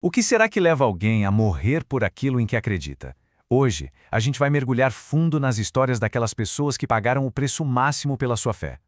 O que será que leva alguém a morrer por aquilo em que acredita? Hoje, a gente vai mergulhar fundo nas histórias daquelas pessoas que pagaram o preço máximo pela sua fé.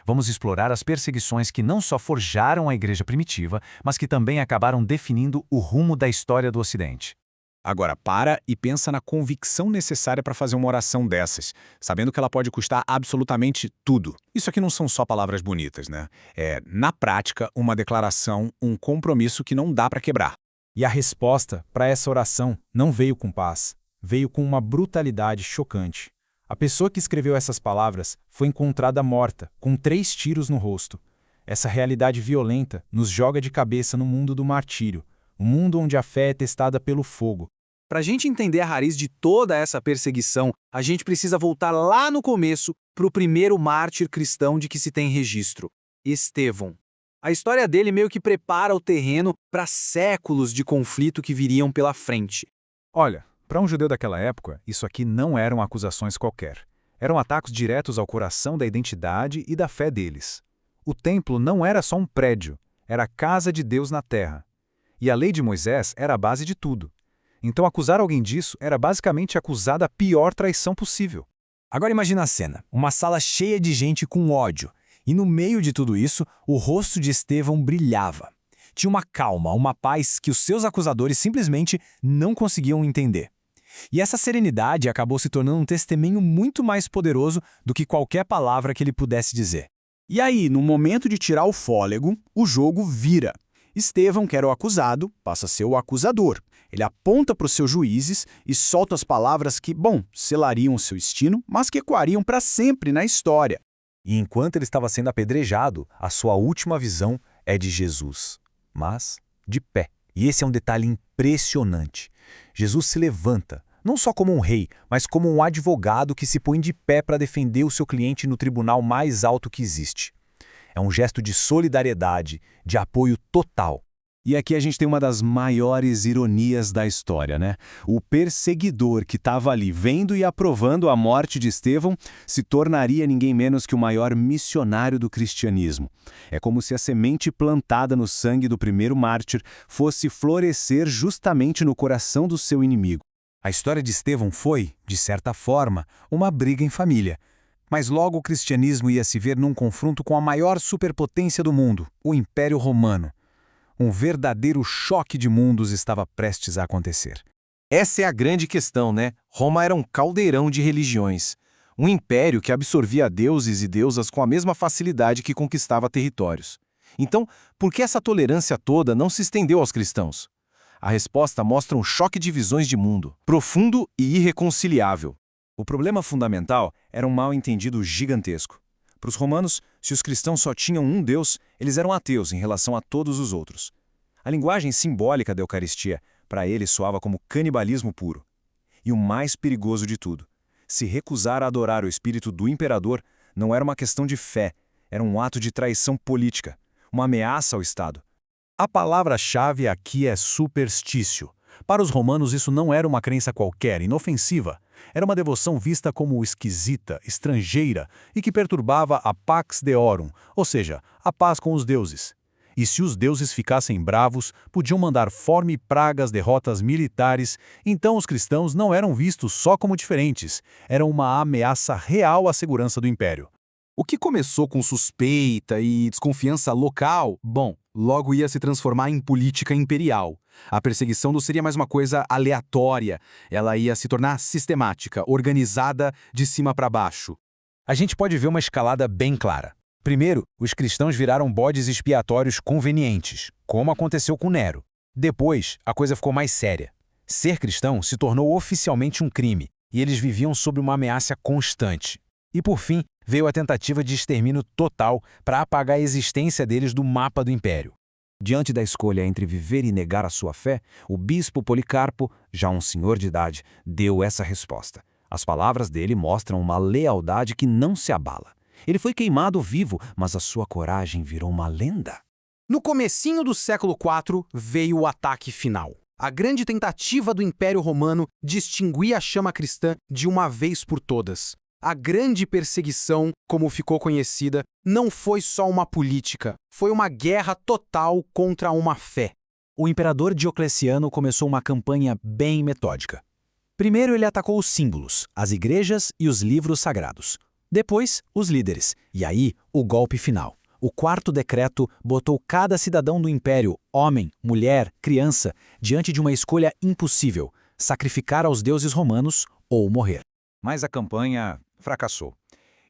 Vamos explorar as perseguições que não só forjaram a igreja primitiva, mas que também acabaram definindo o rumo da história do Ocidente. Agora, para e pensa na convicção necessária para fazer uma oração dessas, sabendo que ela pode custar absolutamente tudo. Isso aqui não são só palavras bonitas, né? É, na prática, uma declaração, um compromisso que não dá para quebrar. E a resposta para essa oração não veio com paz, veio com uma brutalidade chocante. A pessoa que escreveu essas palavras foi encontrada morta, com 3 tiros no rosto. Essa realidade violenta nos joga de cabeça no mundo do martírio, um mundo onde a fé é testada pelo fogo. Para a gente entender a raiz de toda essa perseguição, a gente precisa voltar lá no começo para o primeiro mártir cristão de que se tem registro, Estevão. A história dele meio que prepara o terreno para séculos de conflito que viriam pela frente. Olha, para um judeu daquela época, isso aqui não eram acusações qualquer. Eram ataques diretos ao coração da identidade e da fé deles. O templo não era só um prédio, era a casa de Deus na terra. E a lei de Moisés era a base de tudo. Então acusar alguém disso era basicamente acusar da pior traição possível. Agora imagina a cena, uma sala cheia de gente com ódio. E no meio de tudo isso, o rosto de Estevão brilhava. Tinha uma calma, uma paz que os seus acusadores simplesmente não conseguiam entender. E essa serenidade acabou se tornando um testemunho muito mais poderoso do que qualquer palavra que ele pudesse dizer. E aí, no momento de tirar o fôlego, o jogo vira. Estevão, que era o acusado, passa a ser o acusador. Ele aponta para os seus juízes e solta as palavras que, selariam o seu destino, mas que ecoariam para sempre na história. E enquanto ele estava sendo apedrejado, a sua última visão é de Jesus, mas de pé. E esse é um detalhe impressionante. Jesus se levanta, não só como um rei, mas como um advogado que se põe de pé para defender o seu cliente no tribunal mais alto que existe. É um gesto de solidariedade, de apoio total. E aqui a gente tem uma das maiores ironias da história, né? O perseguidor que estava ali vendo e aprovando a morte de Estevão se tornaria ninguém menos que o maior missionário do cristianismo. É como se a semente plantada no sangue do primeiro mártir fosse florescer justamente no coração do seu inimigo. A história de Estevão foi, de certa forma, uma briga em família. Mas logo o cristianismo ia se ver num confronto com a maior superpotência do mundo, o Império Romano. Um verdadeiro choque de mundos estava prestes a acontecer. Essa é a grande questão, né? Roma era um caldeirão de religiões. Um império que absorvia deuses e deusas com a mesma facilidade que conquistava territórios. Então, por que essa tolerância toda não se estendeu aos cristãos? A resposta mostra um choque de visões de mundo, profundo e irreconciliável. O problema fundamental era um mal-entendido gigantesco. Para os romanos, se os cristãos só tinham um Deus, eles eram ateus em relação a todos os outros. A linguagem simbólica da Eucaristia, para eles, soava como canibalismo puro. E o mais perigoso de tudo, se recusar a adorar o espírito do imperador não era uma questão de fé, era um ato de traição política, uma ameaça ao Estado. A palavra-chave aqui é superstício. Para os romanos isso não era uma crença qualquer, inofensiva. Era uma devoção vista como esquisita, estrangeira e que perturbava a pax deorum, ou seja, a paz com os deuses. E se os deuses ficassem bravos, podiam mandar fome, pragas, derrotas militares, então os cristãos não eram vistos só como diferentes, eram uma ameaça real à segurança do império. O que começou com suspeita e desconfiança local, logo ia se transformar em política imperial. A perseguição não seria mais uma coisa aleatória, ela ia se tornar sistemática, organizada de cima para baixo. A gente pode ver uma escalada bem clara. Primeiro, os cristãos viraram bodes expiatórios convenientes, como aconteceu com Nero. Depois, a coisa ficou mais séria. Ser cristão se tornou oficialmente um crime, e eles viviam sob uma ameaça constante. E por fim, veio a tentativa de extermínio total para apagar a existência deles do mapa do império. Diante da escolha entre viver e negar a sua fé, o bispo Policarpo, já um senhor de idade, deu essa resposta. As palavras dele mostram uma lealdade que não se abala. Ele foi queimado vivo, mas a sua coragem virou uma lenda. No comecinho do século IV veio o ataque final. A grande tentativa do Império Romano de extinguir a chama cristã de uma vez por todas. A grande perseguição, como ficou conhecida, não foi só uma política, foi uma guerra total contra uma fé. o imperador Diocleciano começou uma campanha bem metódica. Primeiro ele atacou os símbolos, as igrejas e os livros sagrados. Depois, os líderes. E aí, o golpe final. O quarto decreto botou cada cidadão do império, homem, mulher, criança, diante de uma escolha impossível: sacrificar aos deuses romanos ou morrer. Mas a campanha fracassou.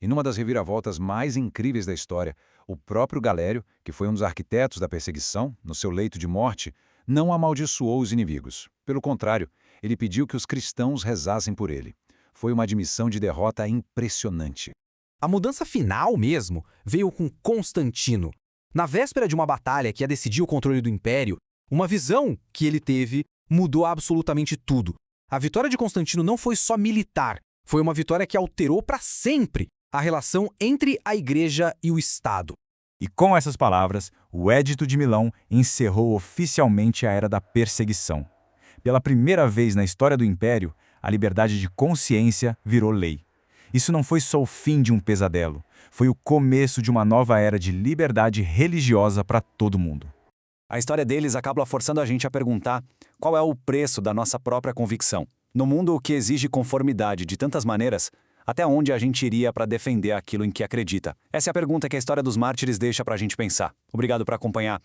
E numa das reviravoltas mais incríveis da história, o próprio Galério, que foi um dos arquitetos da perseguição, no seu leito de morte, não amaldiçoou os inimigos. Pelo contrário, ele pediu que os cristãos rezassem por ele. Foi uma admissão de derrota impressionante. A mudança final mesmo veio com Constantino. Na véspera de uma batalha que ia decidir o controle do império, uma visão que ele teve mudou absolutamente tudo. A vitória de Constantino não foi só militar, foi uma vitória que alterou para sempre a relação entre a igreja e o Estado. E com essas palavras, o Édito de Milão encerrou oficialmente a era da perseguição. Pela primeira vez na história do Império, a liberdade de consciência virou lei. Isso não foi só o fim de um pesadelo, foi o começo de uma nova era de liberdade religiosa para todo mundo. A história deles acaba forçando a gente a perguntar qual é o preço da nossa própria convicção. No mundo que exige conformidade de tantas maneiras, até onde a gente iria para defender aquilo em que acredita? Essa é a pergunta que a história dos mártires deixa para a gente pensar. Obrigado por acompanhar.